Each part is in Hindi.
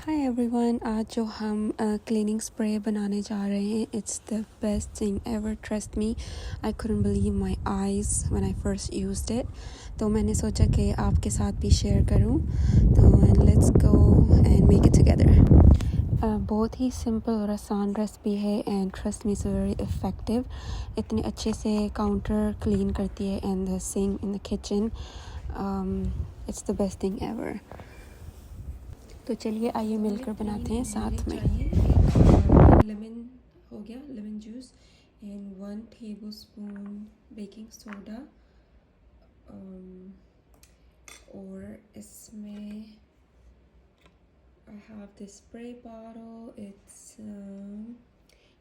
हाय एवरीवन, आज जो हम क्लीनिंग स्प्रे बनाने जा रहे हैं, it's the best thing ever, trust me. I couldn't believe my eyes when I first used it. तो मैंने सोचा कि आपके साथ भी शेयर करूं, तो let's go and make it together. बहुत ही सिंपल और आसान रेसिपी है and trust me, it's very effective. इतने अच्छे से काउंटर क्लीन करती है and the sink in the kitchen. It's the best thing ever. तो चलिए आइए मिलकर बनाते हैं साथ में। लेमन हो गया, lemon juice and 1 tablespoon baking soda, और इसमें I have this spray bottle. It's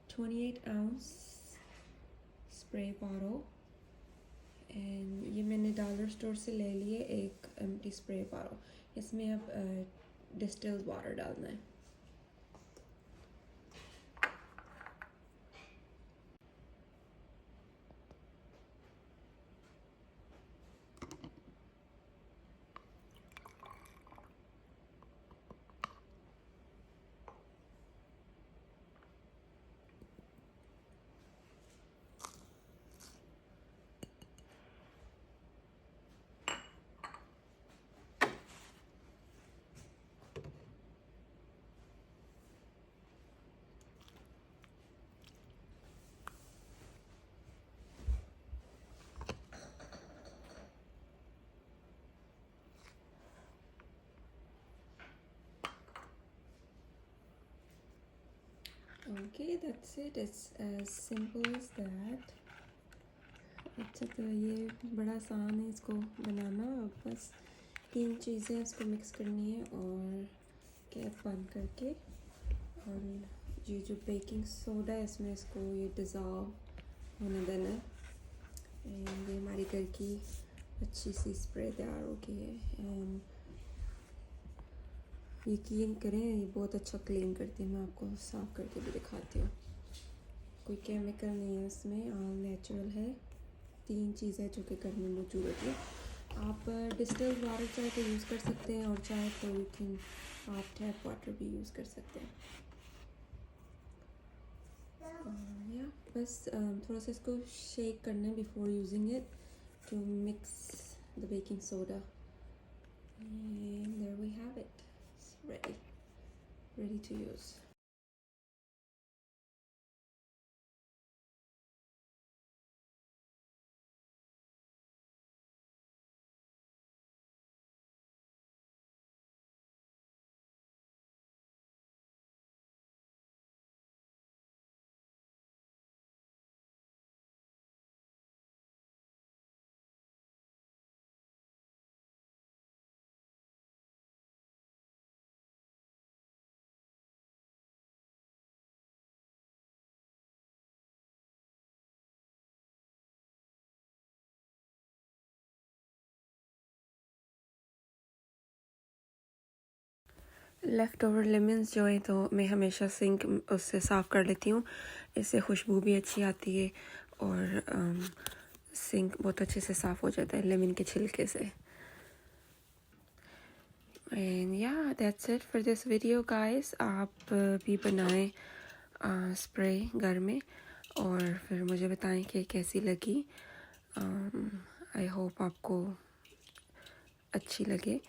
28 ounce spray bottle and ये मैंने डॉलर स्टोर से ले लिए एक एम्प्टी स्प्रे बॉटल। इसमें अब डिस्टिल्ड वाटर डालना है। Okay, that's it. It's as simple as that. अच्छा, तो ये बड़ा आसान है इसको बनाना। अब बस 3 चीज़ें इसको मिक्स करनी है और कैप बंद करके, और ये जो बेकिंग सोडा है इसमें इसको ये डिज़ोल्व होने देना है। एंड ये हमारी घर की अच्छी सी स्प्रे तैयार हो गई है। एंड यकीन करें, ये बहुत अच्छा क्लीन करती है। मैं आपको साफ़ करके भी दिखाती हूँ। कोई केमिकल नहीं है इसमें, ऑल नेचुरल है। 3 चीज़ें जो कि घर में मौजूद होती है। आप डिस्टिल्ड वाटर चाहे तो यूज़ कर सकते हैं, और चाहे तो यू कैन आप टैप वाटर भी यूज़ कर सकते हैं। या बस थोड़ा सा इसको शेक करना है before using it to mix the baking soda. And there we have it, ready to use. Left over lemons जो है तो मैं हमेशा सिंक उससे साफ़ कर लेती हूँ। इससे खुशबू भी अच्छी आती है और सिंक बहुत अच्छे से साफ़ हो जाता है लेमन के छिलके से। एंड या that's it for this video guys. आप भी बनाएं स्प्रे घर में और फिर मुझे बताएं कि कैसी लगी। आई होप आपको अच्छी लगे।